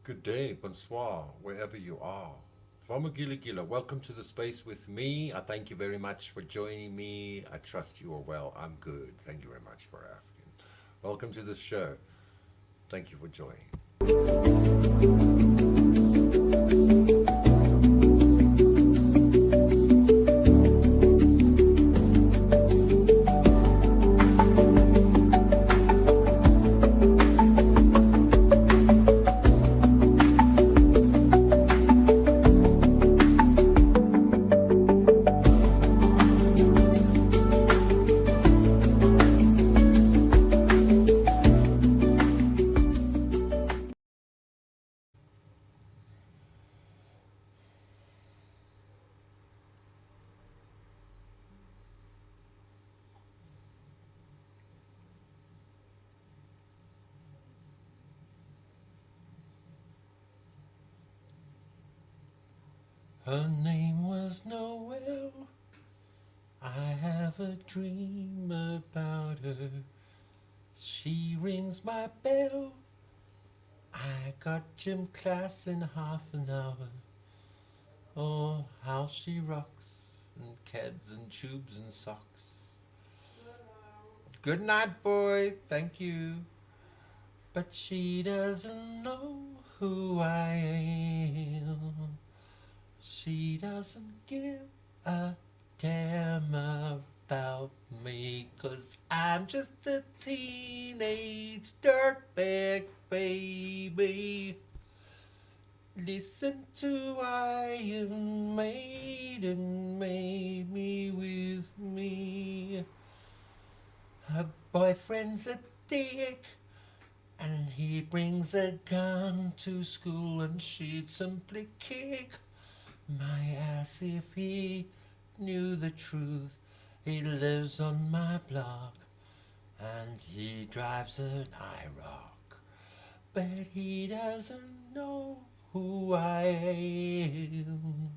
Good day, bonsoir, wherever you are. Vamagila Gila, welcome to the space with me. I thank you very much for joining me. I trust you are well. I'm good. Thank you very much for asking. Welcome to the show. Thank you for joining. Her name was Noel. I have a dream about her. She rings my bell. I got gym class in half an hour. Oh, how she rocks, and kids and tubes and socks. Good night, boy. Thank you. But she doesn't know who I am. She doesn't give a damn about me, 'cause I'm just a teenage dirtbag baby. Listen to Iron Maiden, made me with me. Her boyfriend's a dick, and he brings a gun to school, and she'd simply kick my ass if he knew the truth. He lives on my block, and he drives an IROC, but he doesn't know who I am,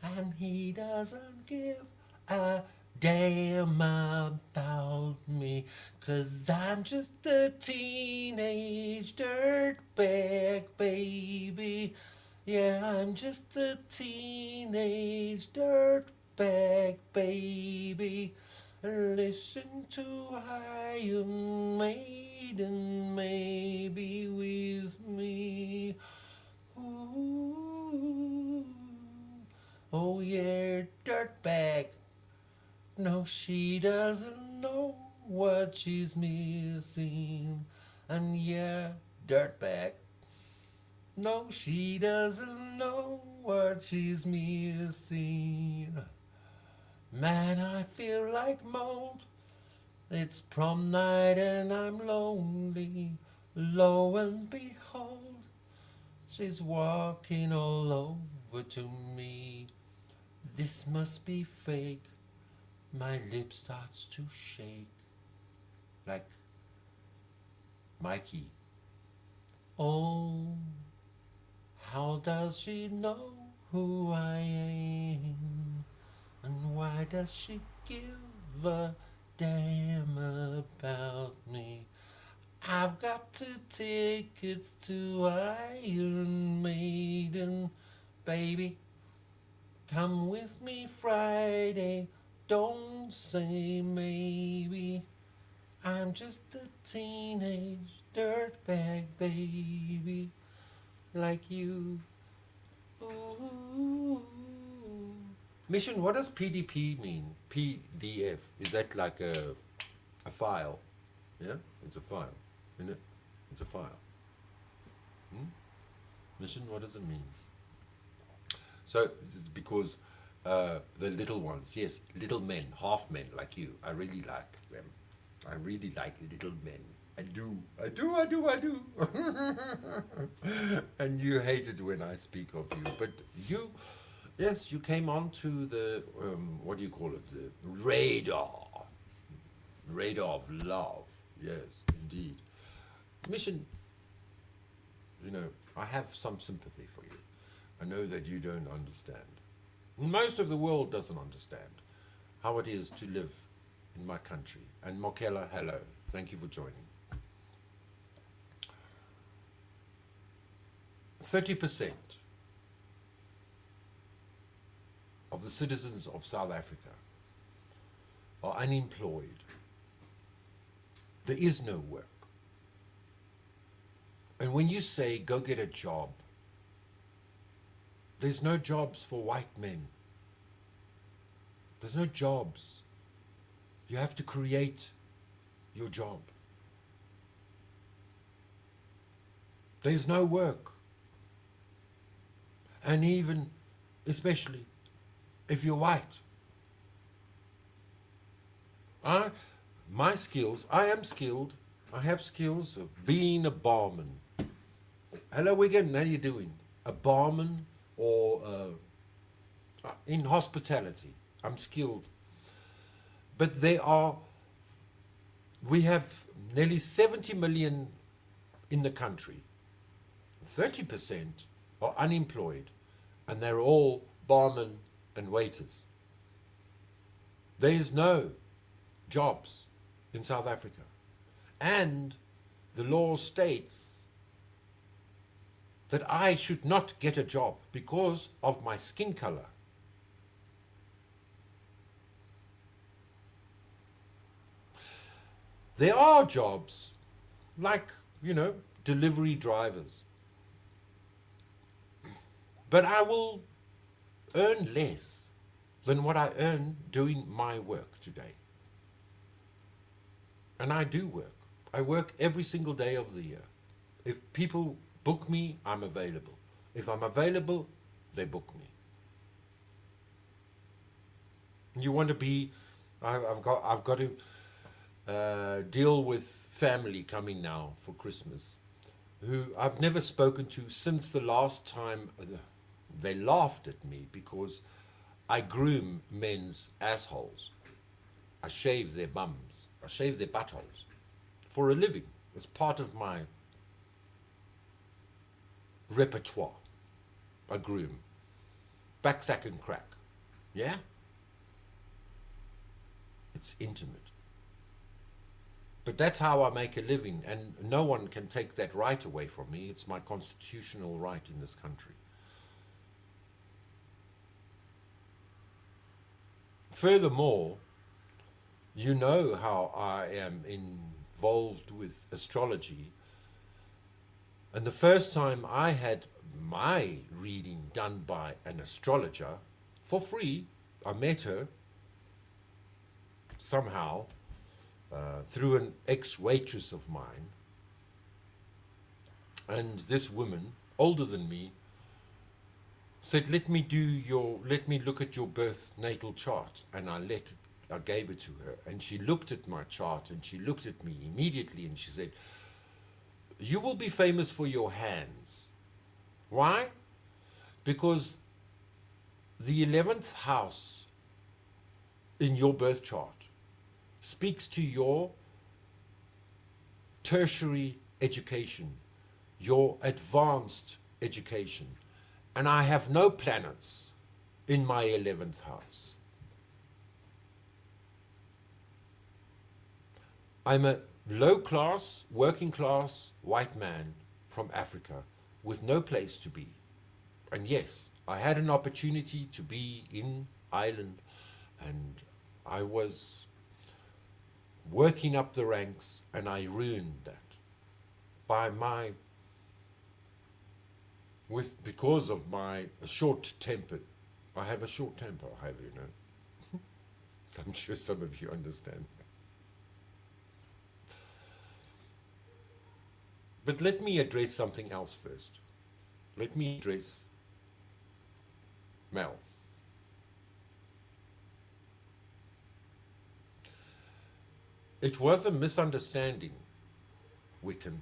and he doesn't give a damn about me, 'cause I'm just a teenage dirtbag baby. Yeah, I'm just a teenage dirtbag baby. Listen to Iron Maiden, maybe with me. Ooh, oh yeah, dirtbag. No, she doesn't know what she's missing. And yeah, dirtbag. No, she doesn't know what she's missing. Man, I feel like mold. It's prom night and I'm lonely. Lo and behold, she's walking all over to me. This must be fake. My lip starts to shake like Mikey. Oh, how does she know who I am? And why does she give a damn about me? I've got 2 tickets to Iron Maiden, baby. Come with me Friday, don't say maybe. I'm just a teenage dirtbag baby, like you. Ooh. Mission, what does PDP mean? PDF. Is that like a file? Yeah? It's a file, isn't it? It's a file. Hmm? Mission, what does it mean? So, because the little ones, yes, little men, half men like you, I really like them. I really like little men. I do. And you hate it when I speak of you. But you, yes, you came onto the, what do you call it? The radar. Radar of love. Yes, indeed. Mission, I have some sympathy for you. I know that you don't understand. Most of the world doesn't understand how it is to live in my country. And Mokela, hello. Thank you for joining. 30% of the citizens of South Africa are unemployed. There is no work. And when you say, go get a job, there's no jobs for white men. There's no jobs. You have to create your job. There's no work. And even, especially, if you're white. My skills, I am skilled. I have skills of being a barman. Hello, Wigan, how you doing? A barman or in hospitality. I'm skilled. But we have nearly 70 million in the country. 30% are unemployed, and they're all barmen and waiters. There is no jobs in South Africa. And the law states that I should not get a job because of my skin color. There are jobs like, delivery drivers. But I will earn less than what I earn doing my work today. And I do work. I work every single day of the year. If people book me, I'm available. If I'm available, they book me. You want to be, I've got to deal with family coming now for Christmas, who I've never spoken to since the last time. They laughed at me because I groom men's assholes. I shave their bums. I shave their buttholes for a living. It's part of my repertoire. I groom. Backsack and crack. Yeah? It's intimate. But that's how I make a living, and no one can take that right away from me. It's my constitutional right in this country. Furthermore, you know how I am involved with astrology. And the first time I had my reading done by an astrologer for free, I met her somehow through an ex-waitress of mine. And this woman, older than me, said, let me look at your birth natal chart. And I gave it to her, and she looked at my chart, and she looked at me immediately, and she said, you will be famous for your hands. Why? Because the 11th house in your birth chart speaks to your tertiary education, your advanced education. And I have no planets in my 11th house. I'm a low-class, working-class white man from Africa with no place to be. And yes, I had an opportunity to be in Ireland, and I was working up the ranks, and I ruined that because of my short temper. I have a short temper, I'm sure some of you understand. But let me address something else first. Let me address Mel. It was a misunderstanding, Mission.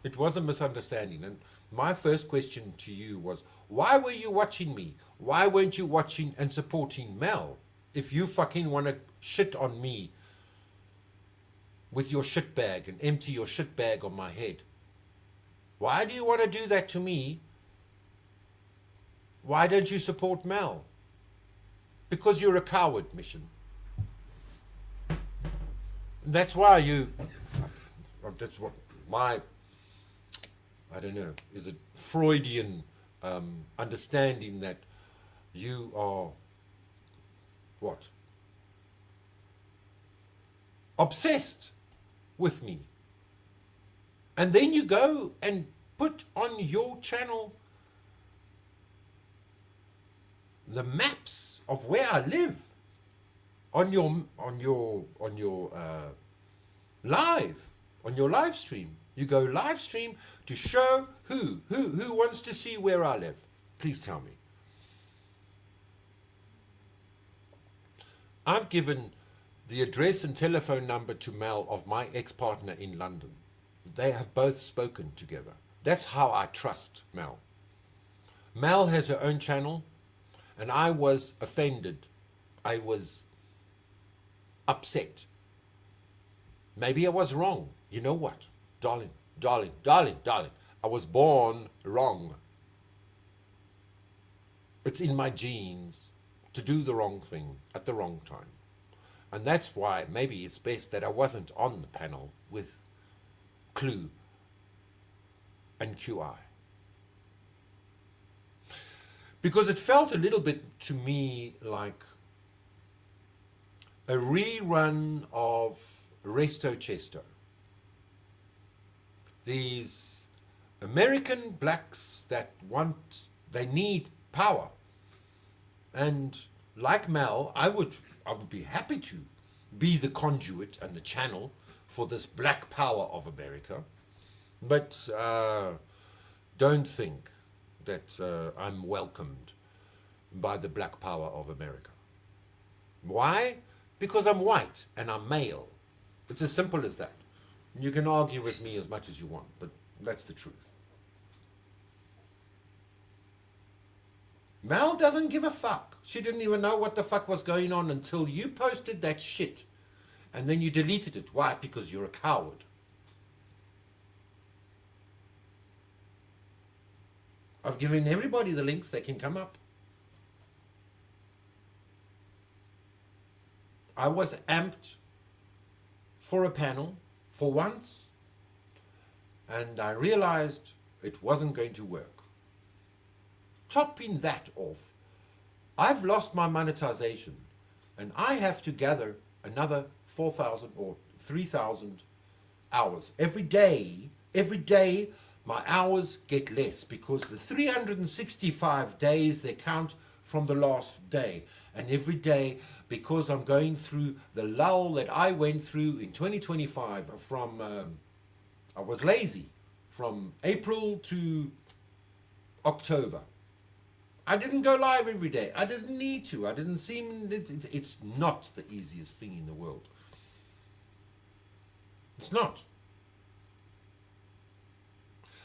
It was a misunderstanding. And my first question to you was, why were you watching me? Why weren't you watching and supporting Mel? If you fucking want to shit on me with your shit bag and empty your shit bag on my head, why do you want to do that to me? Why don't you support Mel? Because you're a coward, Mission. That's why that's what my I don't know, is it Freudian understanding that you are what? Obsessed with me. And then you go and put on your channel the maps of where I live on your live stream. You go live stream to show who wants to see where I live. Please tell me. I've given the address and telephone number to Mel of my ex-partner in London. They have both spoken together. That's how I trust Mel. Mel has her own channel, and I was offended. I was upset. Maybe I was wrong. You know what? Darling, darling, darling, darling. I was born wrong. It's in my genes to do the wrong thing at the wrong time. And that's why maybe it's best that I wasn't on the panel with Clue and QI. Because it felt a little bit to me like a rerun of Resto Chesto. These American blacks that they need power. And like Mel, I would be happy to be the conduit and the channel for this black power of America. But don't think that I'm welcomed by the black power of America. Why? Because I'm white and I'm male. It's as simple as that. You can argue with me as much as you want, but that's the truth. Mel doesn't give a fuck. She didn't even know what the fuck was going on until you posted that shit. And then you deleted it. Why? Because you're a coward. I've given everybody the links. They can come up. I was amped for a panel for once, and I realized it wasn't going to work. Topping that off, I've lost my monetization, and I have to gather another 4,000 or 3,000 hours. Every day, my hours get less because the 365 days, they count from the last day. And every day, because I'm going through the lull that I went through in 2025 from, I was lazy, from April to October. I didn't go live every day. I didn't need to. I didn't seem, it's not the easiest thing in the world. It's not.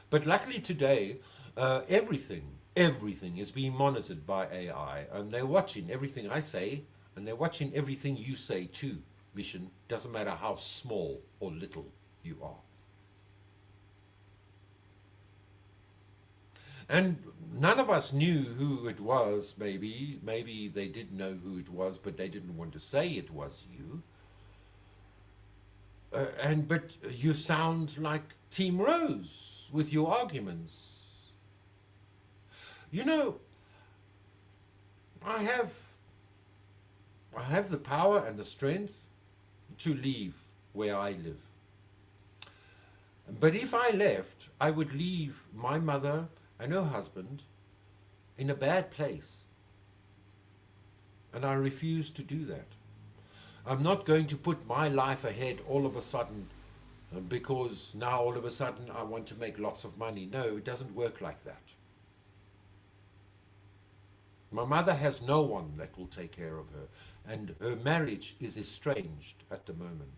But luckily today, everything is being monitored by AI, and they're watching everything I say, and they're watching everything you say too, Mission. Doesn't matter how small or little you are. And none of us knew who it was, maybe. Maybe they did know who it was, but they didn't want to say it was you. But you sound like Team Rose with your arguments. You know, I have the power and the strength to leave where I live. But if I left, I would leave my mother and her husband in a bad place. And I refuse to do that. I'm not going to put my life ahead all of a sudden because now all of a sudden I want to make lots of money. No, it doesn't work like that. My mother has no one that will take care of her, and her marriage is estranged at the moment.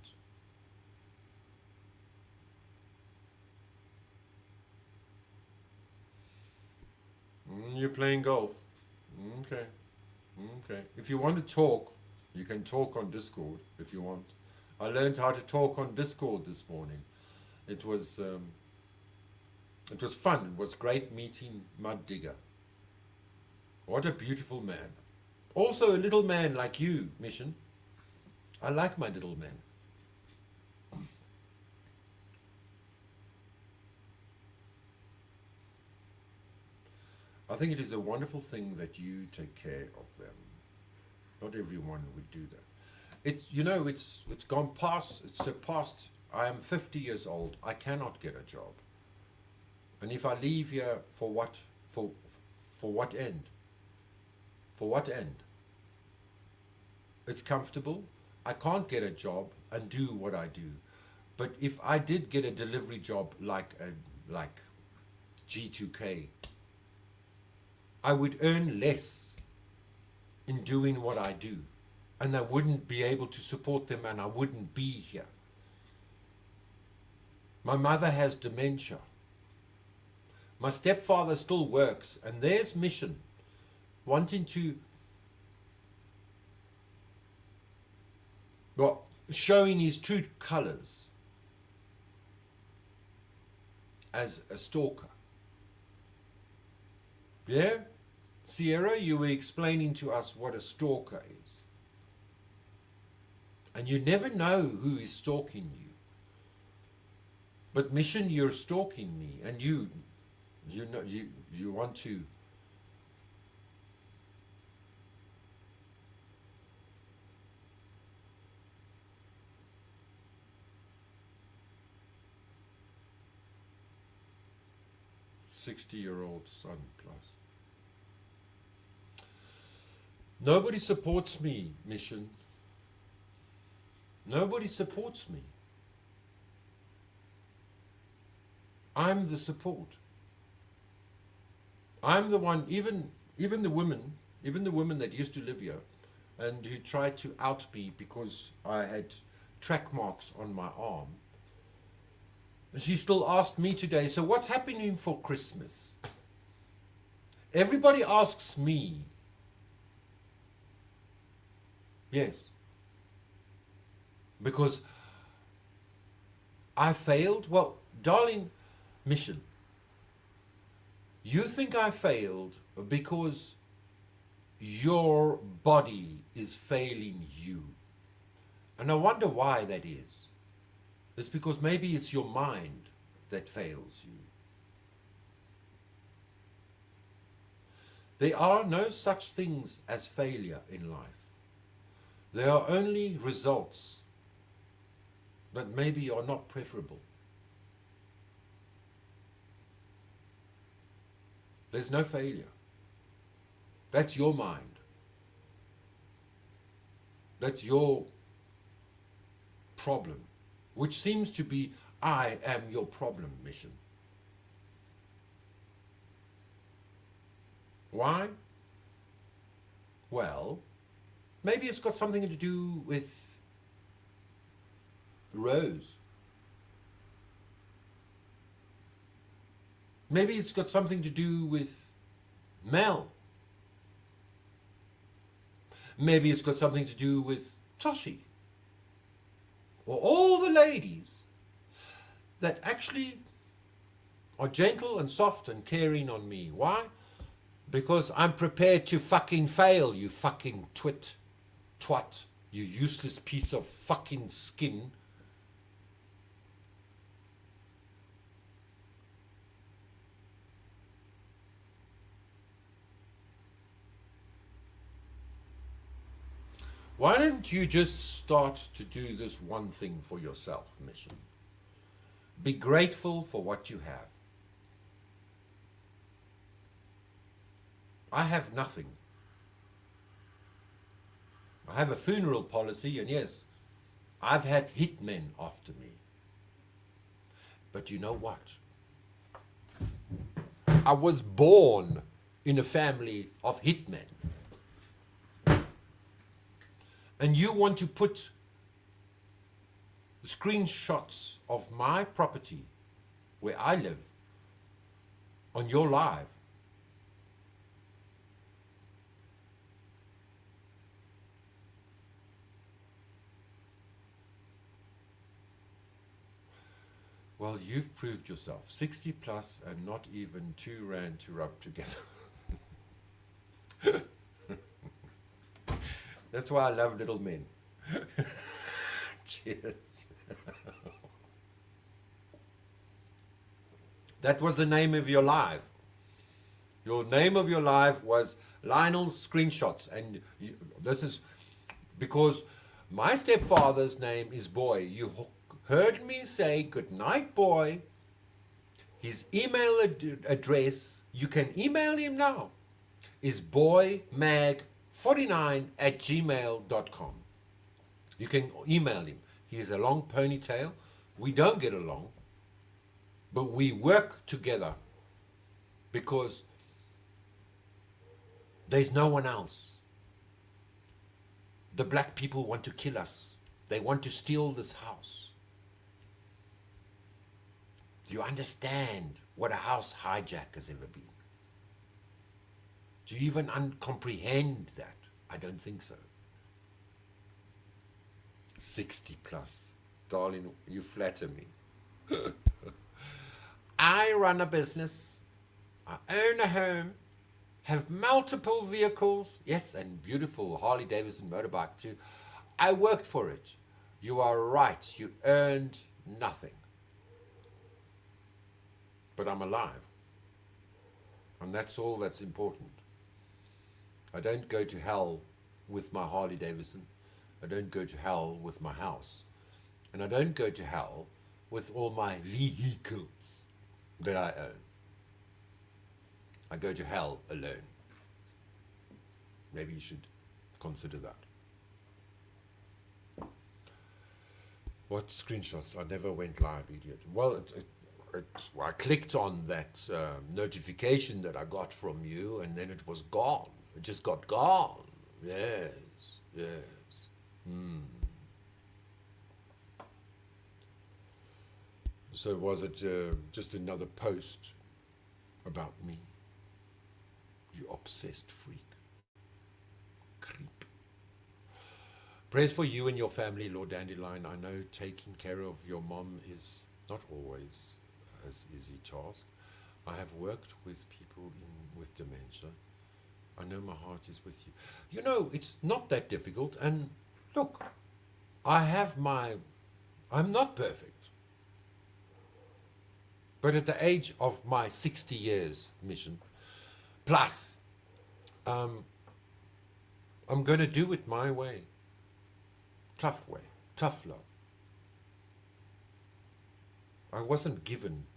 You're playing golf. Okay. Okay. If you want to talk, you can talk on Discord if you want. I learned how to talk on Discord this morning. It was fun. It was great meeting Mud Digger. What a beautiful man. Also a little man like you, Mission. I like my little man. I think it is a wonderful thing that you take care of them. Not everyone would do that. It's gone past. It's surpassed. I am 50 years old. I cannot get a job. And if I leave here, for what? For what end? For what end? It's comfortable. I can't get a job and do what I do. But if I did get a delivery job like G2K, I would earn less in doing what I do. And I wouldn't be able to support them, and I wouldn't be here. My mother has dementia. My stepfather still works, and there's Mission, wanting to, well, showing his true colors as a stalker. Yeah? Sierra, you were explaining to us what a stalker is. And you never know who is stalking you. But Mission, you're stalking me, and you want to. "60-year-old son plus." Nobody supports me, Mission. Nobody supports me. I'm the support. I'm the one, even the women that used to live here and who tried to out me because I had track marks on my arm. And she still asked me today, "So what's happening for Christmas?" Everybody asks me. Yes. Because I failed? Well, darling Mission, you think I failed because your body is failing you. And I wonder why that is. It's because maybe it's your mind that fails you. There are no such things as failure in life. There are only results that maybe are not preferable. There's no failure. That's your mind. That's your problem, which seems to be, I am your problem, Mission. Why? Well, maybe it's got something to do with Rose. Maybe it's got something to do with Mel. Maybe it's got something to do with Toshi. Or all the ladies that actually are gentle and soft and caring on me. Why? Because I'm prepared to fucking fail, you fucking twat, you useless piece of fucking skin. Why don't you just start to do this one thing for yourself, Mission? Be grateful for what you have. I have nothing. I have a funeral policy, and yes, I've had hitmen after me. But you know what? I was born in a family of hitmen. And you want to put screenshots of my property where I live on your live. Well, you've proved yourself. 60 plus and not even 2 rand to rub together. That's why I love little men. Cheers. That was the name of your live. Your name of your live was Lionel's Screenshots. And this is because my stepfather's name is Boy. You heard me say good night, Boy. His email address, you can email him now, is boymag49@gmail.com. You can email him. He has a long ponytail. We don't get along, but we work together because there's no one else. The black people want to kill us. They want to steal this house. Do you understand what a house hijack has ever been? Do you even comprehend that? I don't think so. 60 plus. Darling, you flatter me. I run a business. I own a home. Have multiple vehicles. Yes, and beautiful Harley Davidson motorbike too. I worked for it. You are right. You earned nothing. But I'm alive. And that's all that's important. I don't go to hell with my Harley Davidson. I don't go to hell with my house. And I don't go to hell with all my vehicles that I own. I go to hell alone. Maybe you should consider that. What screenshots? I never went live, idiot. Well, I clicked on that notification that I got from you, and then it was gone. It just got gone. Yes, yes. So was it just another post about me? You obsessed freak. Creep. Prayers for you and your family, Lord Dandelion. I know taking care of your mom is not always as easy task. I have worked with people with dementia. I know my heart is with you. You know, it's not that difficult. And look, I'm not perfect. But at the age of my 60 years mission, plus, I'm going to do it my way. Tough way, tough love. I wasn't given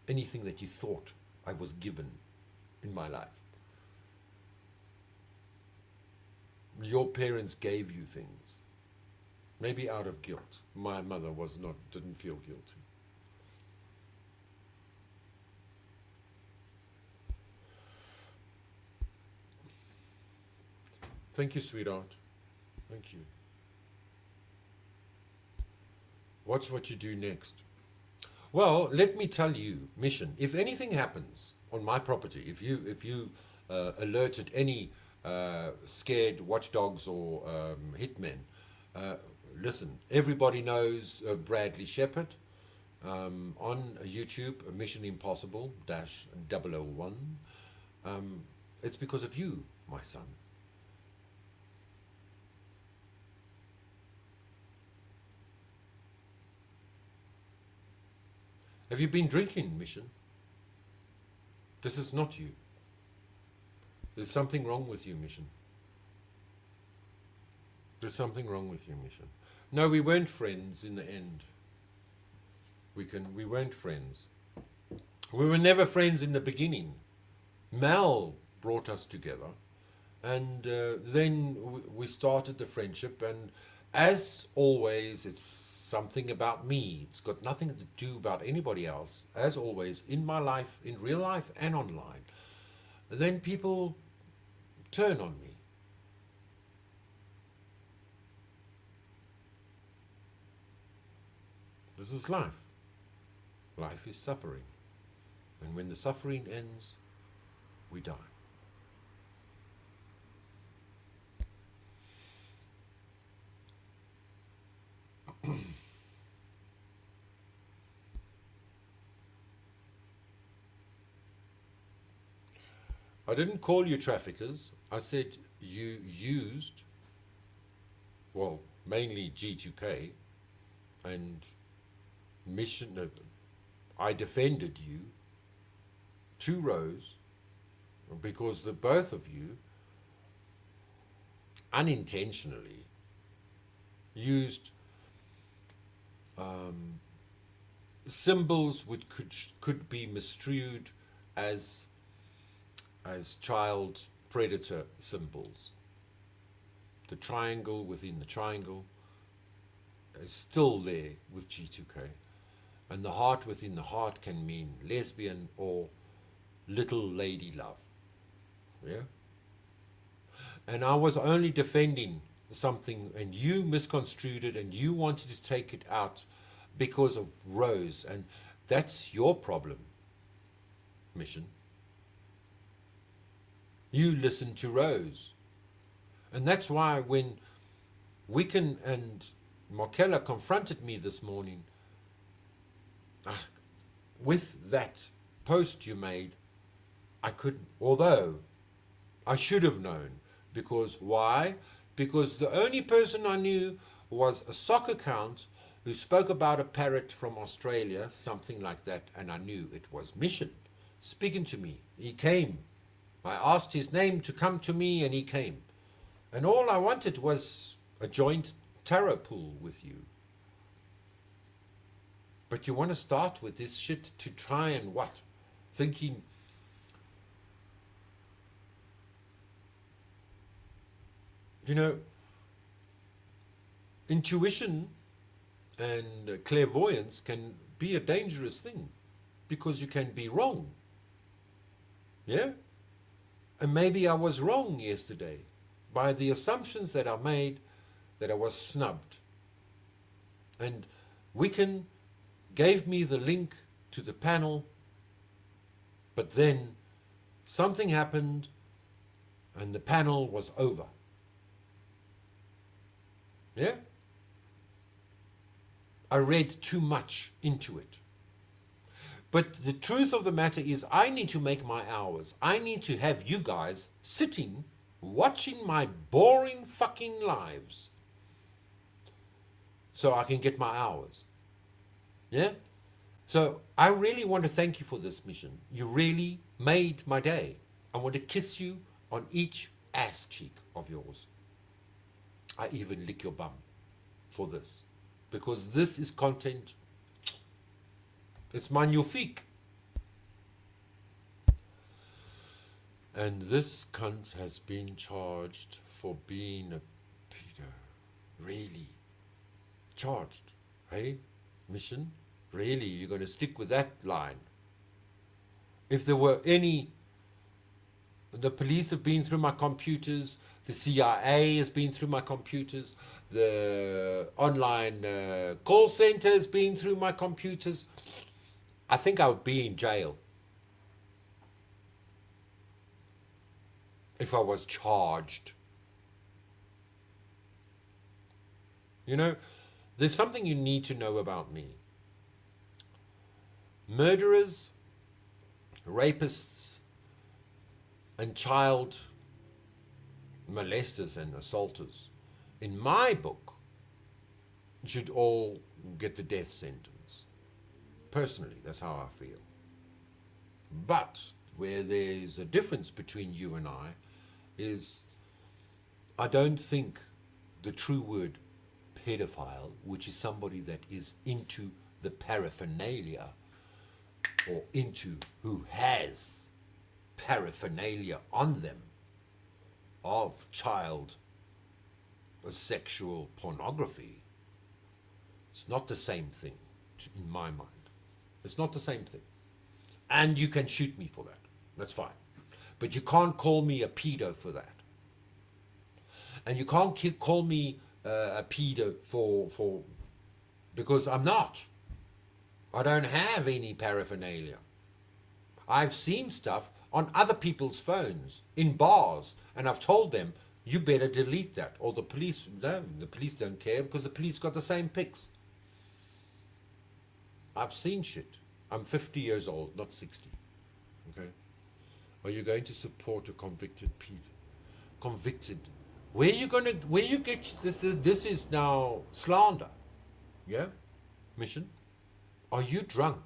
anything that you thought I was given in my life. Your parents gave you things, maybe out of guilt. My mother didn't feel guilty. Thank you, sweetheart. Thank you. Watch what you do next. Well, let me tell you, mission. If anything happens on my property, if you alerted any scared watchdogs or hitmen, listen. Everybody knows Bradley Shepherd on YouTube, Mission Impossible -001. It's because of you, my son. Have you been drinking, Mission? This is not you. There's something wrong with you, Mission. There's something wrong with you, Mission. No, we weren't friends in the end. We weren't friends. We were never friends in the beginning. Mal brought us together, and then we started the friendship, and as always, it's something about me. It's got nothing to do about anybody else. As always, in my life, in real life and online, then people turn on me. This is life. Life is suffering. And when the suffering ends, we die. I didn't call you traffickers. I said you used, well, mainly G2K and mission. I defended you 2 rows because the both of you unintentionally used symbols which could be misconstrued as child predator symbols. The triangle within the triangle is still there with G2K, and the heart within the heart can mean lesbian or little lady love. Yeah? And I was only defending something, and you misconstrued it, and you wanted to take it out because of Rose, and that's your problem, Mission. You listened to Rose. And that's why when Wiccan and Markella confronted me this morning with that post you made, I couldn't, although I should have known. Because why? Because the only person I knew was a sock account who spoke about a parrot from Australia, something like that, and I knew it was Mission speaking to me. He came. I asked his name to come to me, and he came. And all I wanted was a joint tarot pool with you. But you want to start with this shit to try and what? Thinking, you know, intuition and clairvoyance can be a dangerous thing because you can be wrong. Yeah? And maybe I was wrong yesterday by the assumptions that I made, that I was snubbed. And Wiccan gave me the link to the panel, but then something happened and the panel was over. Yeah? I read too much into it. But the truth of the matter is I need to make my hours. I need to have you guys sitting, watching my boring fucking lives so I can get my hours. Yeah? So I really want to thank you for this mission. You really made my day. I want to kiss you on each ass cheek of yours. I even lick your bum for this. Because this is content. It's magnifique. And this cunt has been charged for being a pedo. Really? Charged. Hey? Mission? Really? You're going to stick with that line? If there were any... The police have been through my computers. The CIA has been through my computers. The online call center has been through my computers. I think I would be in jail if I was charged. You know, there's something you need to know about me. Murderers, rapists, and child molesters and assaulters, in my book, should all get the death sentence. Personally, that's how I feel. But where there's a difference between you and I is I don't think the true word pedophile, which is somebody that is into the paraphernalia or into who has paraphernalia on them of child sexual pornography, it's not the same thing in my mind. It's not the same thing. And you can shoot me for that. That's fine. But you can't call me a pedo for that. And you can't call me a pedo for because I'm not. I don't have any paraphernalia. I've seen stuff on other people's phones, in bars, and I've told them, you better delete that. Or the police don't care because the police got the same pics. I've seen shit. I'm 50 years old, not 60. Okay? Are you going to support a convicted pedo? Convicted. Where you get this? This is now slander. Yeah? Mission? Are you drunk?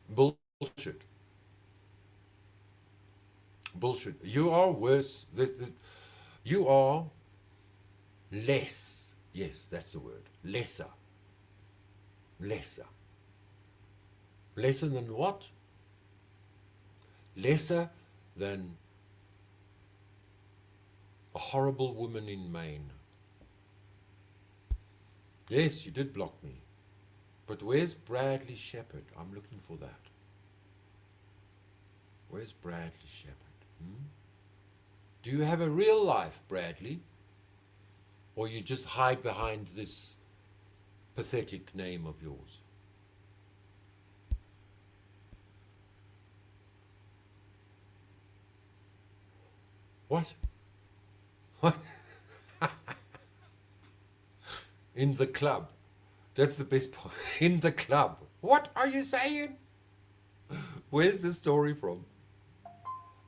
Bullshit. Bullshit. You are worse. You are less. Yes, that's the word. Lesser. Lesser. Lesser than what? Lesser than a horrible woman in Maine. Yes, you did block me. But where's Bradley Shepherd? I'm looking for that. Where's Bradley Shepherd? Do you have a real life, Bradley? Or you just hide behind this pathetic name of yours? What? What? In the club. That's the best part. In the club. What are you saying? Where's the story from?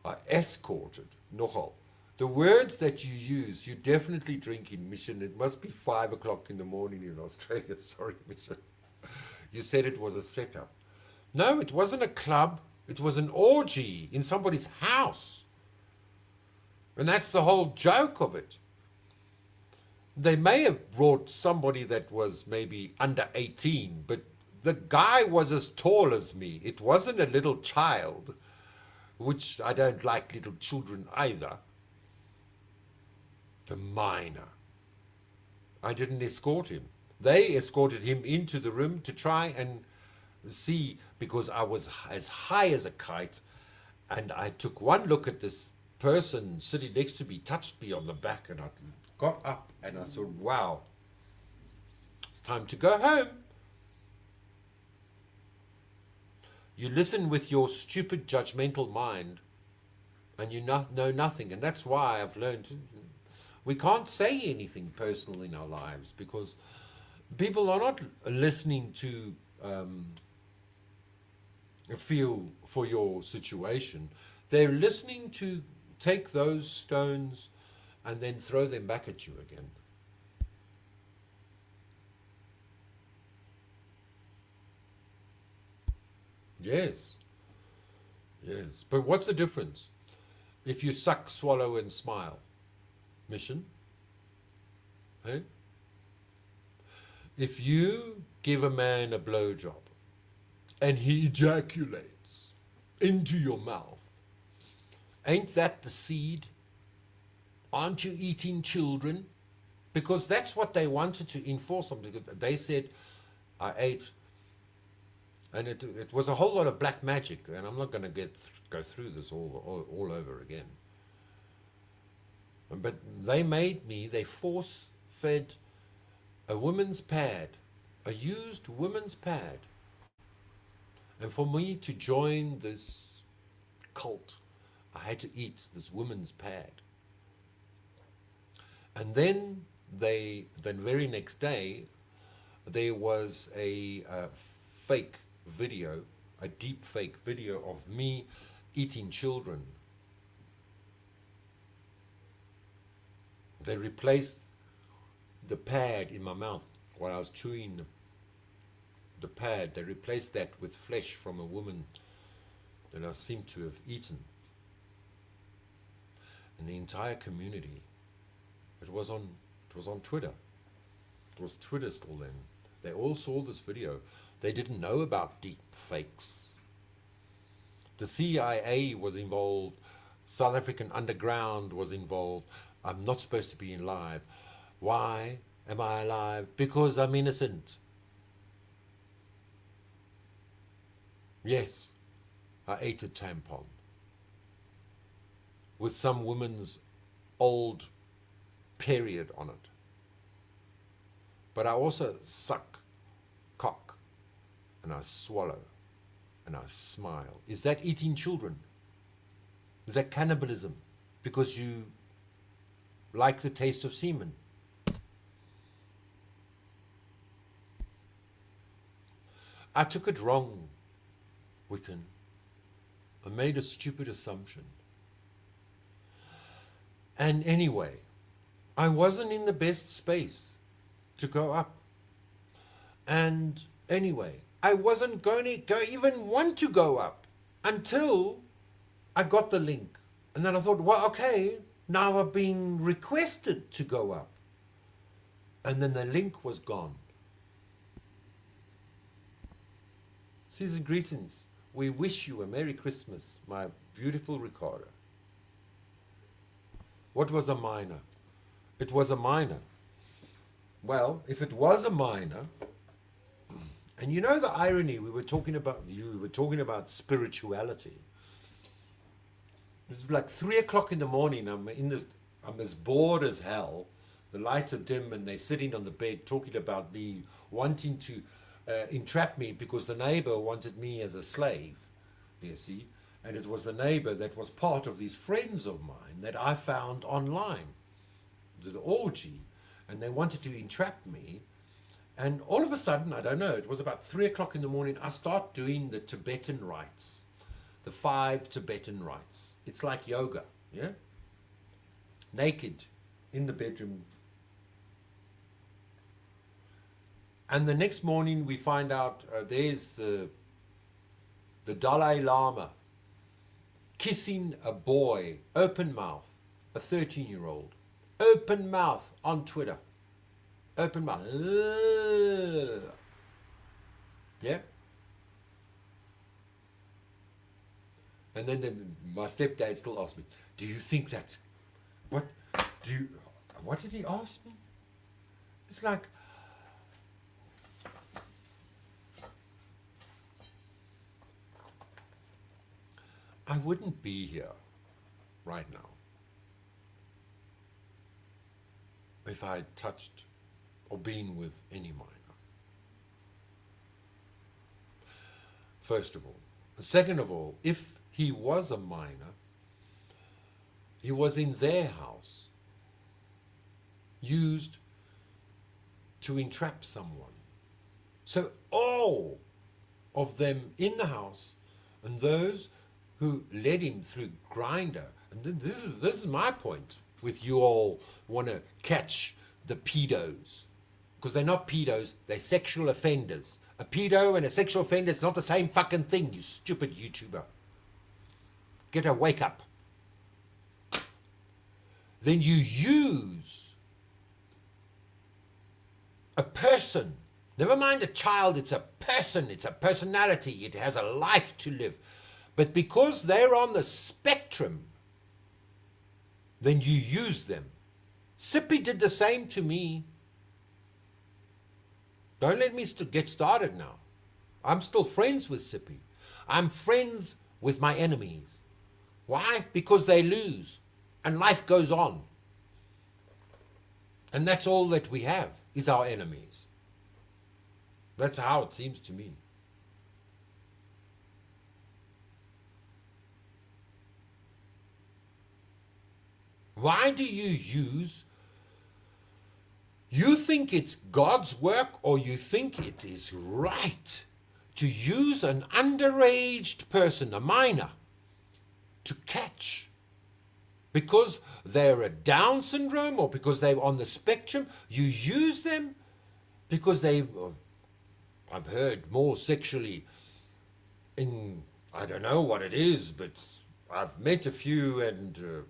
I escorted. Nogal. The words that you use, you definitely drink in Mission. It must be 5 o'clock in the morning in Australia. Sorry, Mission. You said it was a setup. No, it wasn't a club. It was an orgy in somebody's house. And that's the whole joke of it. They may have brought somebody that was maybe under 18, but the guy was as tall as me. It wasn't a little child, which I don't like little children either. The minor. I didn't escort him. They escorted him into the room to try and see, because I was as high as a kite, and I took one look at this person sitting next to me, touched me on the back, and I got up and I thought, wow, it's time to go home. You listen with your stupid judgmental mind and you know nothing. And that's why I've learned we can't say anything personal in our lives, because people are not listening to feel for your situation. They're listening to take those stones and then throw them back at you again. Yes, yes. But what's the difference if you suck, swallow, and smile? Mission? Hey? If you give a man a blowjob and he ejaculates into your mouth, ain't that the seed? Aren't you eating children? Because that's what they wanted to enforce on. Because they said, I ate, and it was a whole lot of black magic, and I'm not going to go through this all over again. But they force-fed a woman's pad, a used woman's pad. And for me to join this cult, I had to eat this woman's pad. And then the very next day, there was a fake video, a deep fake video of me eating children. They replaced the pad in my mouth while I was chewing the pad. They replaced that with flesh from a woman that I seemed to have eaten. And the entire community, it was on Twitter. It was Twitter still then. They all saw this video. They didn't know about deep fakes. The CIA was involved. South African Underground was involved. I'm not supposed to be alive. Why am I alive? Because I'm innocent. Yes, I ate a tampon with some woman's old period on it. But I also suck cock, and I swallow, and I smile. Is that eating children? Is that cannibalism? Because you like the taste of semen? I took it wrong, Wiccan. I made a stupid assumption. And anyway, I wasn't in the best space to go up. And anyway, I wasn't going to even want to go up until I got the link. And then I thought, well, okay, now I've been requested to go up. And then the link was gone. Season greetings. We wish you a Merry Christmas, my beautiful Ricardo. What was a minor? It was a minor. Well, if it was a minor, and you know the irony, we were talking about spirituality. It was like 3 o'clock in the morning. I'm as bored as hell. The lights are dim, and they're sitting on the bed talking about me wanting to entrap me because the neighbor wanted me as a slave. You see, and it was the neighbor that was part of these friends of mine that I found online, the orgy, and they wanted to entrap me. And all of a sudden, I don't know, it was about 3 o'clock in the morning, I start doing the Tibetan rites, the 5 Tibetan rites. It's like yoga, yeah? Naked in the bedroom. And the next morning we find out there's the Dalai Lama kissing a boy, open mouth, a 13-year-old, open mouth on Twitter. Open mouth. Yeah? And then my stepdad still asked me, do you think that's... What did he ask me? It's like... I wouldn't be here right now if I had touched or been with any minor. First of all. Second of all, if he was a minor, he was in their house, used to entrap someone. So all of them in the house, and those who led him through Grindr, and this is my point with you all want to catch the pedos, because they're not pedos, they're sexual offenders. A pedo and a sexual offender is not the same fucking thing, you stupid YouTuber. Get a wake up. Then you use a person, never mind a child, it's a person, it's a personality, it has a life to live. But because they're on the spectrum, then you use them. Sippy did the same to me. Don't let me get started now. I'm still friends with Sippy. I'm friends with my enemies. Why? Because they lose. And life goes on. And that's all that we have, is our enemies. That's how it seems to me. Why do you use... You think it's God's work, or you think it is right to use an underage person, a minor, to catch because they're a Down syndrome or because they're on the spectrum. You use them because I've heard, more sexually I don't know what it is, but I've met a few, and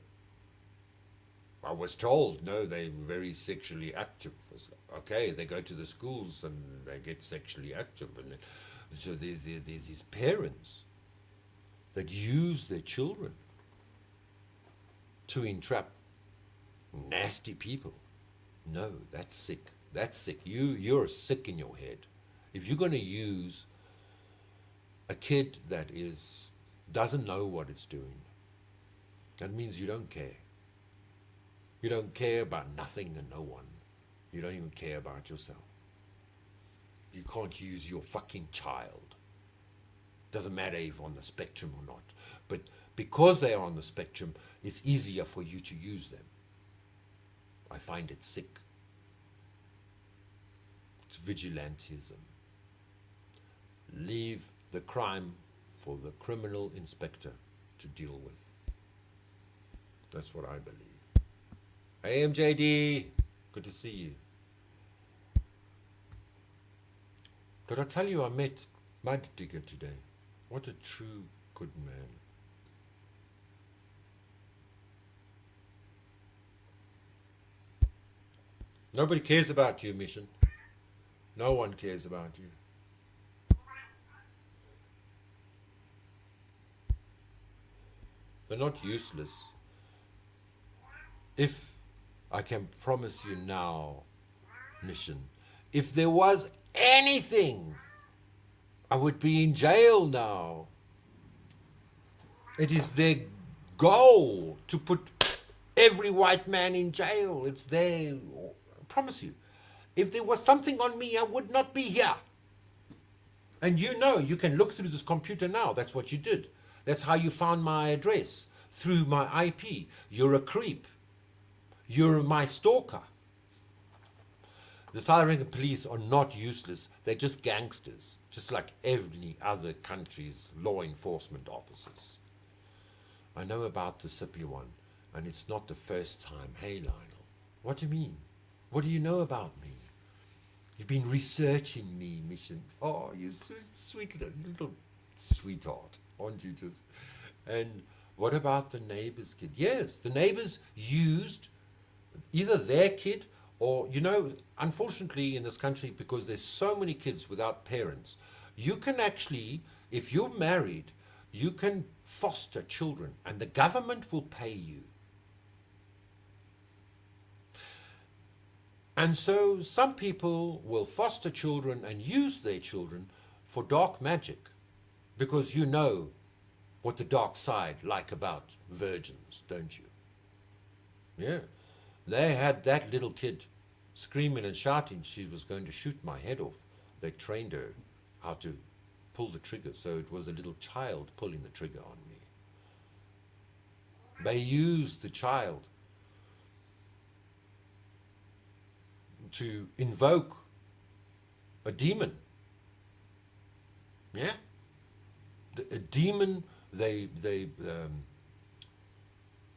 I was told, no, they're very sexually active. Okay, they go to the schools and they get sexually active. And so there's these parents that use their children to entrap nasty people. No, that's sick. That's sick. You're sick in your head. If you're going to use a kid that doesn't know what it's doing, that means you don't care. You don't care about nothing and no one. You don't even care about yourself. You can't use your fucking child. Doesn't matter if on the spectrum or not. But because they are on the spectrum, it's easier for you to use them. I find it sick. It's vigilantism. Leave the crime for the criminal inspector to deal with. That's what I believe. Hey MJD, good to see you. Did I tell you I met Mud digger today. What a true good man. Nobody cares about you, Mission. No one cares about you. They're not useless. If I can promise you now, Mission, if there was anything, I would be in jail now. It is their goal to put every white man in jail. It's their, I promise you. If there was something on me, I would not be here. And you know, you can look through this computer now. That's what you did. That's how you found my address, through my IP. You're a creep. You're my stalker. The South African police are not useless. They're just gangsters, just like every other country's law enforcement officers. I know about the Sippy one, and it's not the first time. Hey, Lionel, what do you mean? What do you know about me? You've been researching me, Mission. Oh, you sweet little sweetheart, aren't you just? And what about the neighbor's kid? Yes, the neighbors used either their kid or, you know, unfortunately in this country, because there's so many kids without parents, you can actually, if you're married, you can foster children and the government will pay you. And so some people will foster children and use their children for dark magic, because you know what the dark side like about virgins, don't you? Yeah. They had that little kid screaming and shouting she was going to shoot my head off. They trained her how to pull the trigger, so it was a little child pulling the trigger on me. They used the child to invoke a demon. Yeah? A demon, they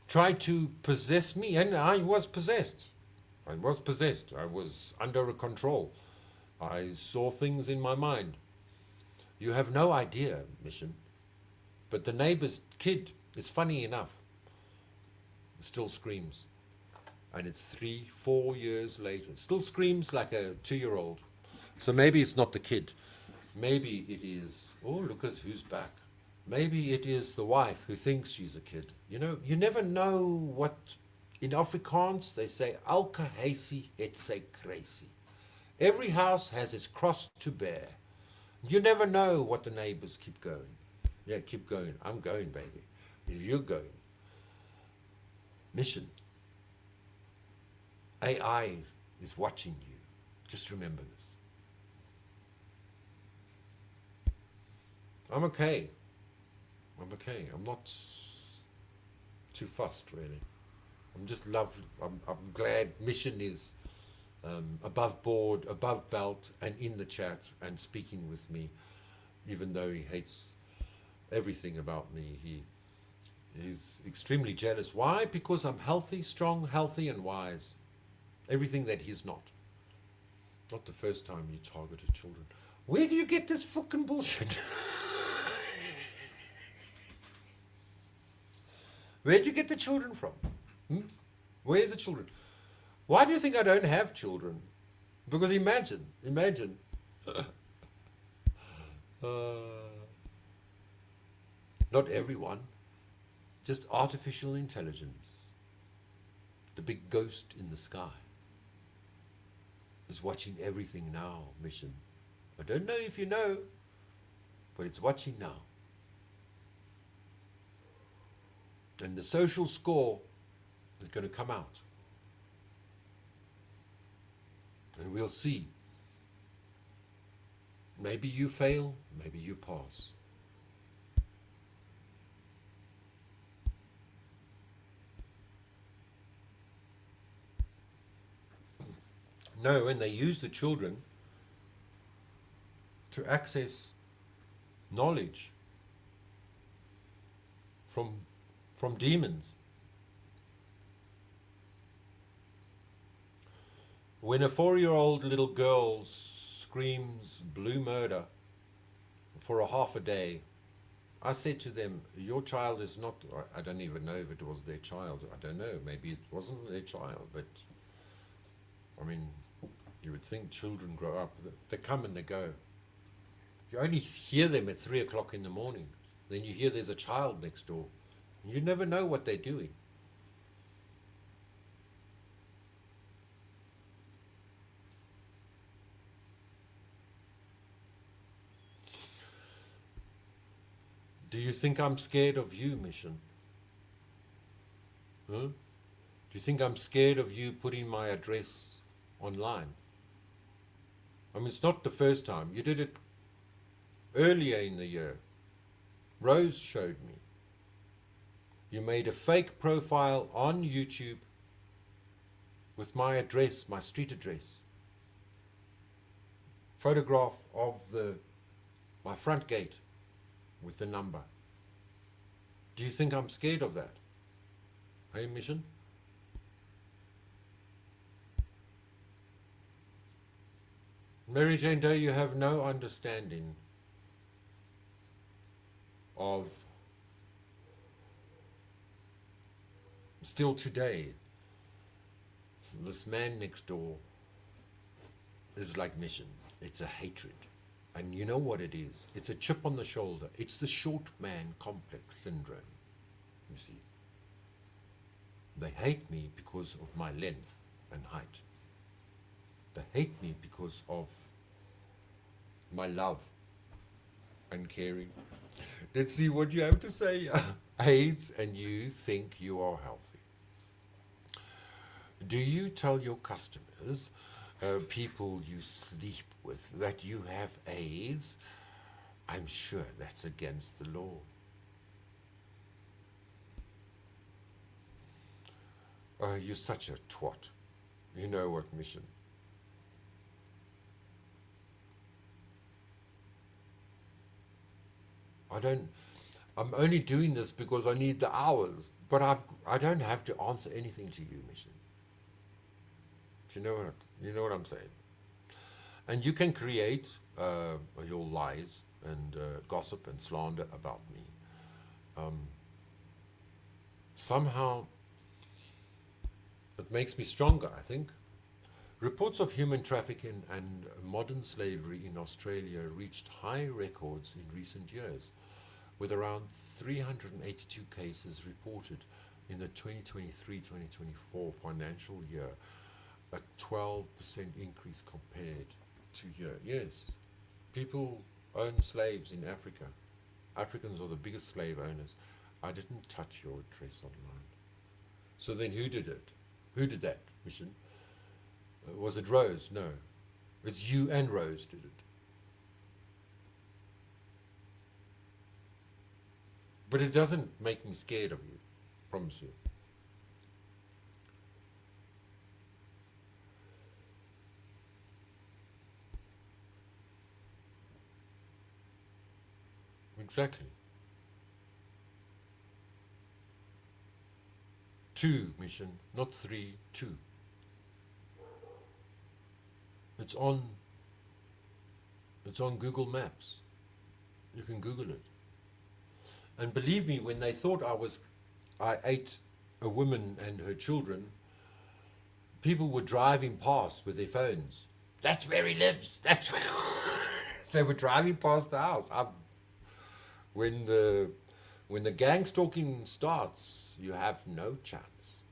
tried to possess me, and I was possessed. I was under control. I saw things in my mind. You have no idea, Mission. But the neighbor's kid is, funny enough, still screams. And it's 3-4 years later. Still screams like a 2-year-old. So maybe it's not the kid. Maybe it is, oh, look at who's back. Maybe it is the wife who thinks she's a kid. You know, you never know what, in Afrikaans they say, elke huisie het sy crazy. Every house has its cross to bear. You never know what the neighbors keep going. Yeah, keep going. I'm going, baby. You're going. Mission. AI is watching you. Just remember this. I'm okay. I'm okay. I'm not too fussed, really. I'm just lovely. I'm glad Mission is above board, above belt, and in the chat and speaking with me, even though he hates everything about me. He's extremely jealous. Why? Because I'm healthy, strong, healthy, and wise. Everything that he's not. Not the first time you targeted children. Where do you get this fucking bullshit? Where'd you get the children from? Where's the children? Why do you think I don't have children? Because imagine. Not everyone. Just artificial intelligence. The big ghost in the sky is watching everything now, Mission. I don't know if you know, but it's watching now. And the social score is going to come out. And we'll see. Maybe you fail, maybe you pass. No, when they use the children to access knowledge from demons. When a 4-year-old little girl screams blue murder for a half a day. I said to them, your child is not, I don't even know if it was their child. I don't know. Maybe it wasn't their child, but I mean, you would think children grow up. They come and they go. You only hear them at 3 o'clock in the morning. Then you hear there's a child next door. You never know what they're doing. Do you think I'm scared of you, Mission? Huh? Do you think I'm scared of you putting my address online? I mean, it's not the first time. You did it earlier in the year. Rose showed me. You made a fake profile on YouTube with my address, my street address. Photograph of my front gate with the number. Do you think I'm scared of that? Hey, Mission? Mary Jane Doe, you have no understanding of still today, this man next door is like Mission. It's a hatred. And you know what it is? It's a chip on the shoulder. It's the short man complex syndrome, you see. They hate me because of my length and height. They hate me because of my love and caring. Let's see what you have to say. AIDS, and you think you are healthy. Do you tell your customers, people you sleep with, that you have AIDS? I'm sure that's against the law. You're such a twat. You know what, Mission? I'm only doing this because I need the hours, but I don't have to answer anything to you, Mission. Do you know what I'm saying? And you can create your lies and gossip and slander about me. Somehow it makes me stronger, I think. Reports of human trafficking and modern slavery in Australia reached high records in recent years, with around 382 cases reported in the 2023-2024 financial year, a 12% increase compared to yes. People own slaves in Africa. Africans are the biggest slave owners. I didn't touch your address online. So then who did it? Who did that, Mission? Was it Rose? No. It's you and Rose did it. But it doesn't make me scared of you, promise you. Exactly. 2, Mission, not 3, 2. It's on Google Maps. You can Google it. And believe me, when they thought I ate a woman and her children, people were driving past with their phones. That's where he lives. That's where they were driving past the house. When the gang stalking starts, you have no chance.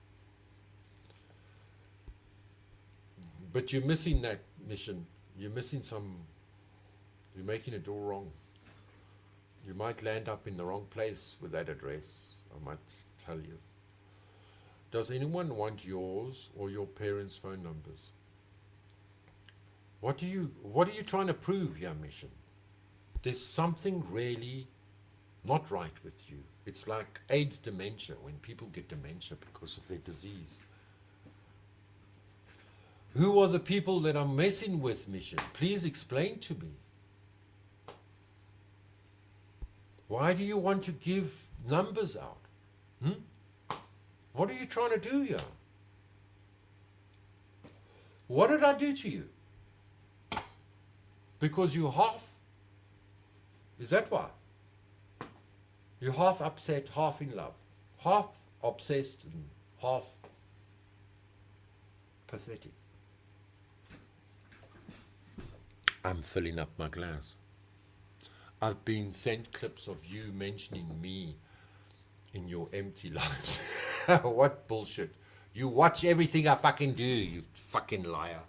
But you're missing that, Mission. You're missing you're making it all wrong. You might land up in the wrong place with that address, I might tell you. Does anyone want yours or your parents' phone numbers? What are you trying to prove here, Mission? There's something really not right with you. It's like AIDS dementia, when people get dementia because of their disease. Who are the people that I'm messing with, Mission? Please explain to me. Why do you want to give numbers out? What are you trying to do here? What did I do to you? Because you're half Is that why? You're half upset, half in love, half obsessed and half pathetic. I'm filling up my glass. I've been sent clips of you mentioning me in your empty lives. What bullshit. You watch everything I fucking do, you fucking liar.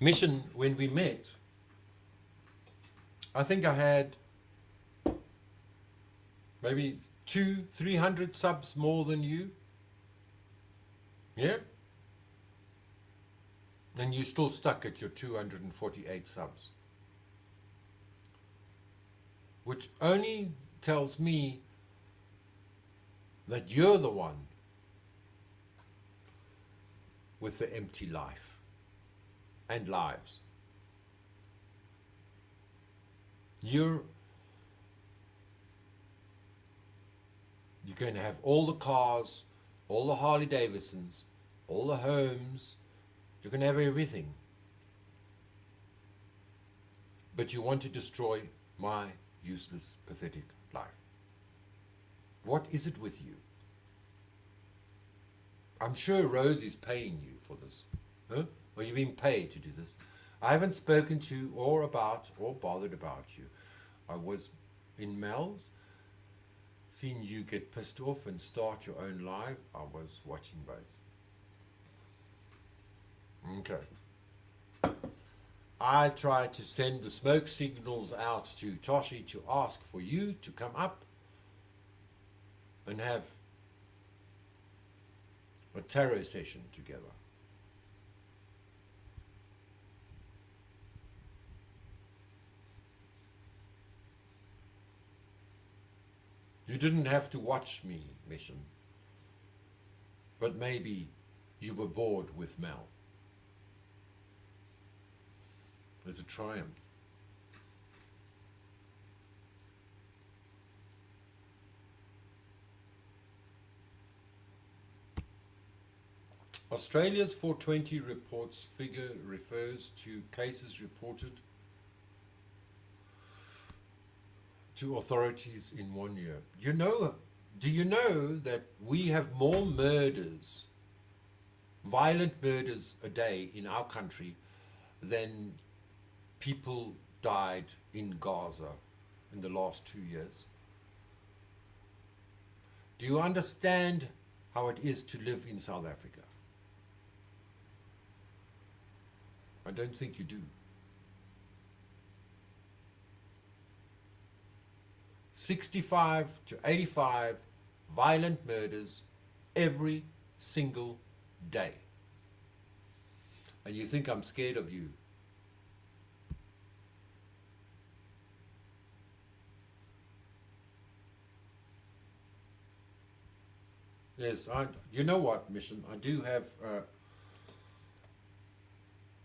Mission, when we met, I think I had maybe 200-300 subs more than you. Yeah? And you still stuck at your 248 subs. Which only tells me that you're the one with the empty life and lives. You're going to have all the cars, all the Harley Davidsons, all the homes. You're going to have everything. But you want to destroy my useless, pathetic life. What is it with you? I'm sure Rose is paying you for this. Huh? Or you've been paid to do this. I haven't spoken to or about or bothered about you. I was in Mel's, seen you get pissed off and start your own live. I was watching both. Okay. I tried to send the smoke signals out to Toshi to ask for you to come up and have a tarot session together. You didn't have to watch me, Mission, but maybe you were bored with Mel. It's a triumph. Australia's 420 reports figure refers to cases reported to authorities in 1 year. Do you know that we have more murders, violent murders a day in our country than people died in Gaza in the last 2 years? Do you understand how it is to live in South Africa? I don't think you do. 65 to 85 violent murders every single day. And you think I'm scared of you? Yes, you know what, Mission? I do have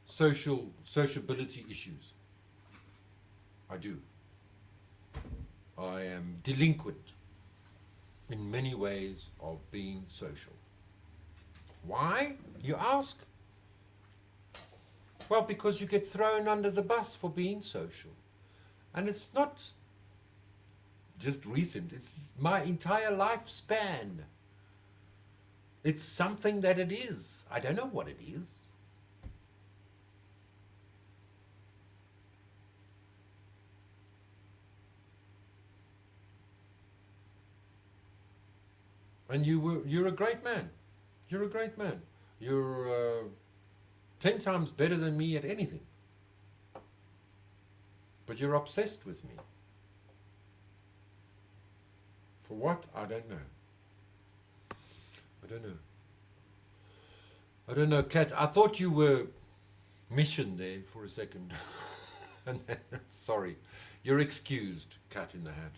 sociability issues. I do. I am delinquent in many ways of being social. Why, you ask? Well, because you get thrown under the bus for being social. And it's not just recent, it's my entire lifespan. It's something that it is. I don't know what it is. And you're a great man. You're a great man. You're 10 times better than me at anything. But you're obsessed with me. For what? I don't know. I don't know. I don't know, Kat. I thought you were Mission there for a second. And then, sorry. You're excused, Cat in the Hat.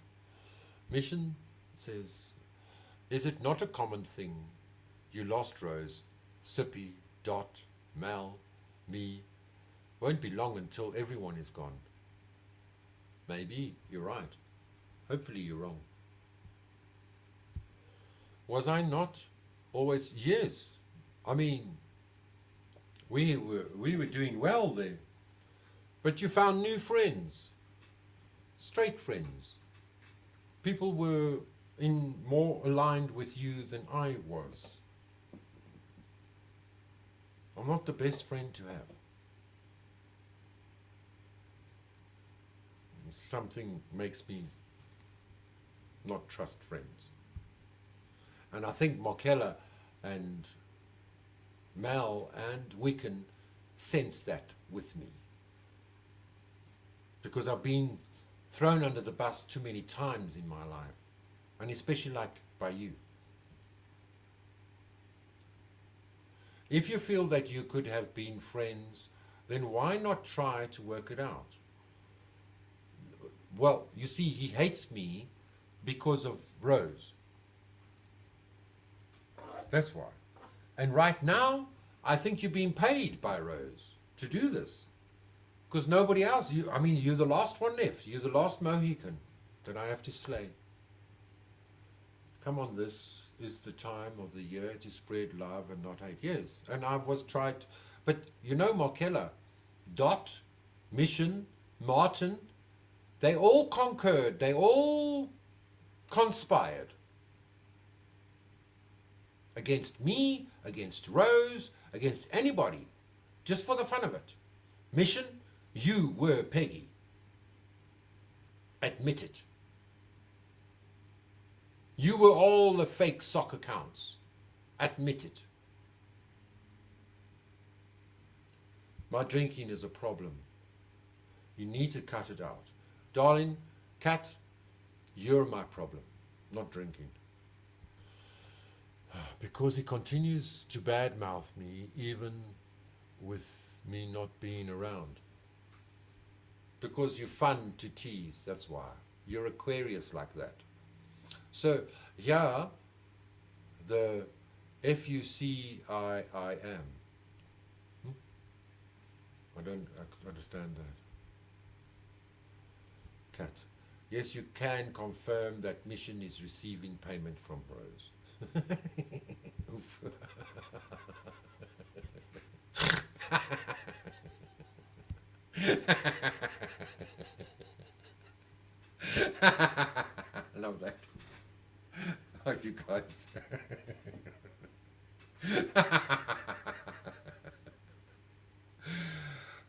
Mission says, is it not a common thing You lost Rose, Sippy, Dot, Mel, me. Won't be long until everyone is gone. Maybe you're right. Hopefully you're wrong. Was I not always? Yes. I mean, we were doing well there. But you found new friends, straight friends. People were more aligned with you than I was. I'm not the best friend to have. Something makes me not trust friends. And I think Markella and Mel and Wiccan sense that with me. Because I've been thrown under the bus too many times in my life. And especially like by you. If you feel that you could have been friends, then why not try to work it out? Well, you see, he hates me because of Rose. That's why. And right now, I think you're being paid by Rose to do this. Because nobody else, you're the last one left. You're the last Mohican that I have to slay. Come on, this is the time of the year to spread love and not hate. Yes, and I was tried, but you know Markella, Dot, Mission, Martin, they all concurred, they all conspired against me, against Rose, against anybody, just for the fun of it. Mission, you were Peggy. Admit it. You were all the fake sock accounts. Admit it. My drinking is a problem. You need to cut it out. Darling, Kat, you're my problem, not drinking. Because he continues to badmouth me even with me not being around. Because you're fun to tease, that's why. You're Aquarius like that. So, yeah, the FUCIIM. I don't understand that. Cat. Yes, you can confirm that Mission is receiving payment from Rose. Love that. Oh, you guys.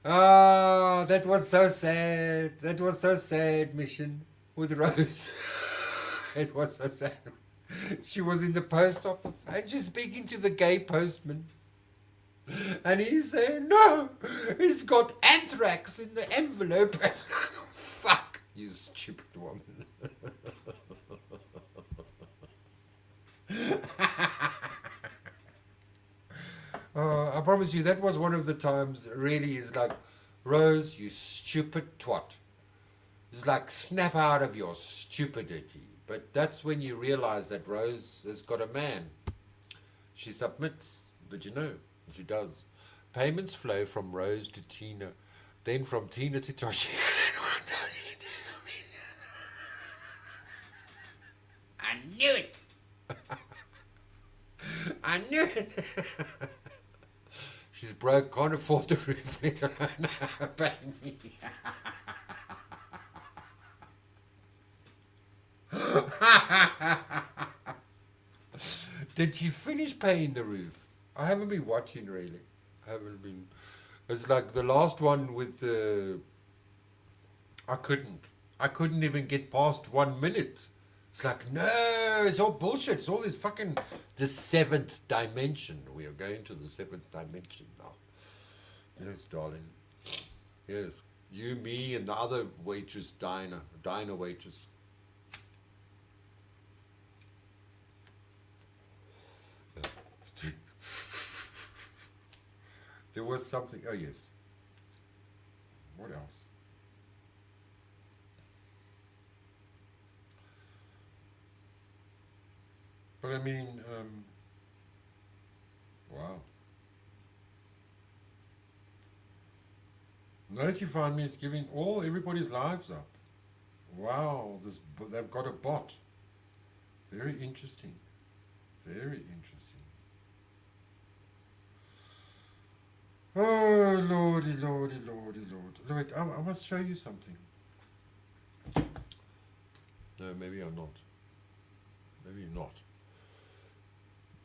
Ah, that was so sad. That was so sad, Mission, with Rose. It was so sad. She was in the post office and she's speaking to the gay postman. And he's saying, no, he's got anthrax in the envelope. Fuck, you stupid woman. I promise you, that was one of the times, really, is like, Rose, you stupid twat. It's like, snap out of your stupidity. But that's when you realize that Rose has got a man. She submits, did you know? She does. Payments flow from Rose to Tina, then from Tina to Toshi. I knew it! I knew it! She's broke, can't afford the roof, let alone pay me. Did she finish paying the roof? I haven't been watching really. I haven't been. It's like the last one with the. I couldn't even get past 1 minute. It's like, no, it's all bullshit. It's all this fucking. The seventh dimension. We are going to the seventh dimension now. Yes, darling. Yes. You, me, and the other waitress, Dinah waitress. There was something. Oh, yes. What else? But I mean, Wow. Notify me is giving everybody's lives up. Wow, they've got a bot. Very interesting. Very interesting. Oh, lordy, lordy, lordy, lord. Wait, I must show you something. No, maybe I'm not. Maybe not.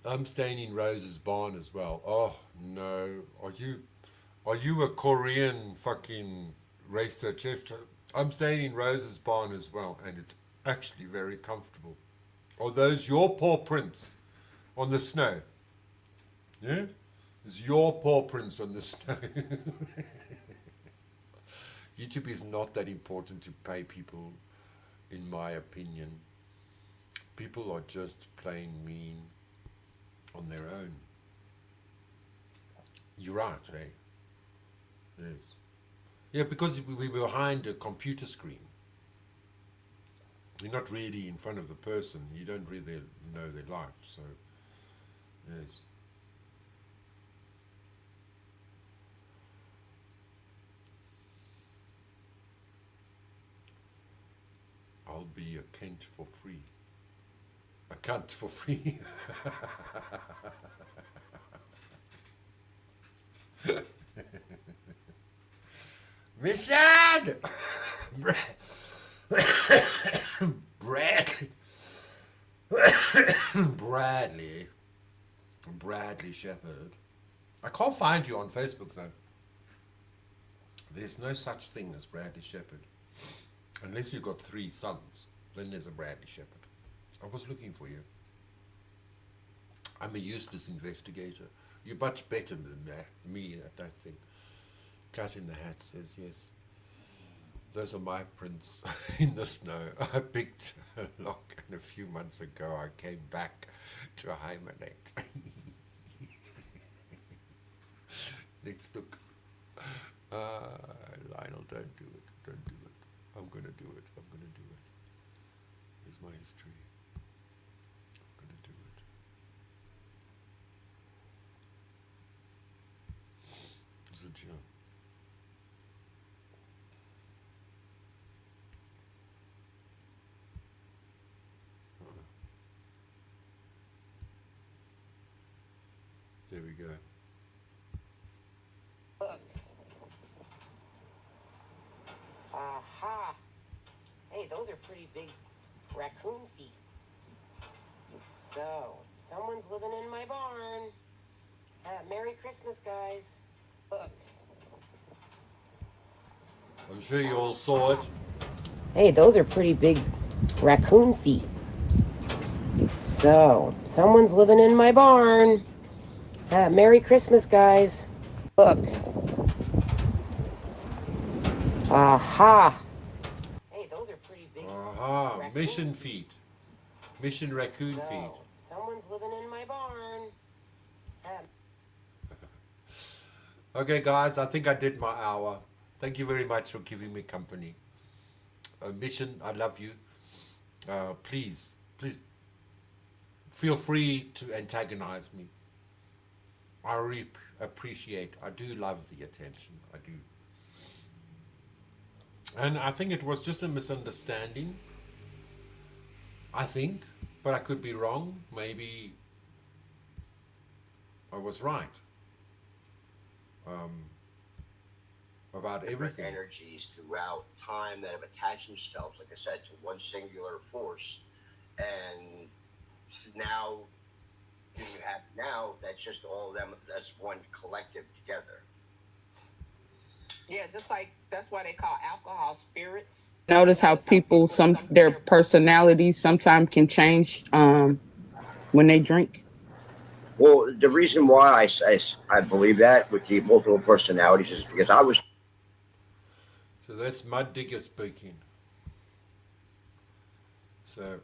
I'm staying in Rose's barn as well. Oh no, are you a Korean fucking racer Chester? I'm staying in Rose's barn as well, and it's actually very comfortable. Are those your paw prints on the snow? Yeah? It's your paw prints on the snow. YouTube is not that important to pay people, in my opinion. People are just plain mean on their own. You're right, eh? Yes. Yeah, because we're behind a computer screen. You're not really in front of the person. You don't really know their life. So, yes. I'll be a Kent for free. A cunt for free. Mission! Bradley. Bradley Shepherd. I can't find you on Facebook though. There's no such thing as Bradley Shepherd. Unless you've got 3 sons, then there's a Bradley Shepherd. I was looking for you. I'm a useless investigator. You're much better than me at that thing. Cat in the Hat says yes. Those are my prints in the snow. I picked a lock and a few months ago I came back to hibernate. Let's look. Lionel, don't do it. Don't do it. I'm going to do it. I'm going to do it. Here's my history. I'm going to do it. Is it you? There we go. Aha! Hey, those are pretty big raccoon feet. So, someone's living in my barn. Merry Christmas, guys. Look. I'm sure you all saw it. Hey, those are pretty big raccoon feet. So, someone's living in my barn. Merry Christmas, guys. Look. Aha! Hey, those are pretty big. Aha, mission feet. Mission raccoon feet. Someone's living in my barn. Okay, guys, I think I did my hour. Thank you very much for giving me company. Mission, I love you. Please feel free to antagonize me. I really appreciate. I do love the attention. I do. And I think it was just a misunderstanding. I think, but I could be wrong. Maybe I was right about everything. Energies throughout time that have attached themselves, like I said, to one singular force, and now you have that's just all of them. That's one collective together. Yeah, just like that's why they call alcohol spirits. Notice how people, their personalities sometimes can change when they drink. Well, the reason why I believe that with the multiple personalities is because I was. So that's Mud Digger speaking. So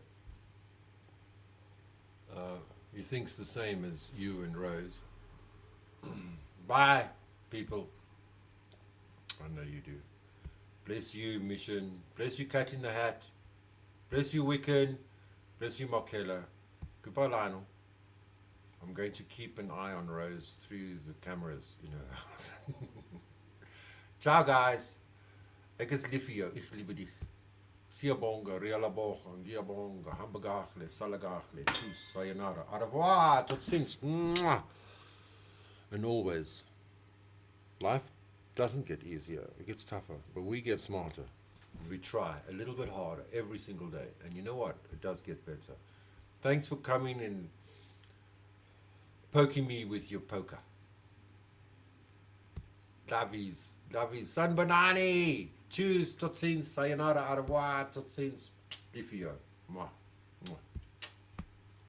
he thinks the same as you and Rose. Bye, people. I know you do. Bless you, Mission. Bless you, Cat in the Hat. Bless you, Wiccan. Bless you, Markella. Goodbye, Lionel. I'm going to keep an eye on Rose through the cameras in her house. Ciao guys. Ek is lief vir jou. Ek liebe dich. Siyabonga, Rialabonga, Giabonga, Hambagachle, Salagachle, Tschüss, Sayonara, au revoir, tot ziens. Mwah. And always, life doesn't get easier, it gets tougher, but we get smarter. We try a little bit harder every single day. And you know what? It does get better. Thanks for coming and poking me with your poker. Lovies, lovies. San Banani. Tschüss, tot ziens, sayonara, au revoir, tot ziens. Lief vir jou. Mwah.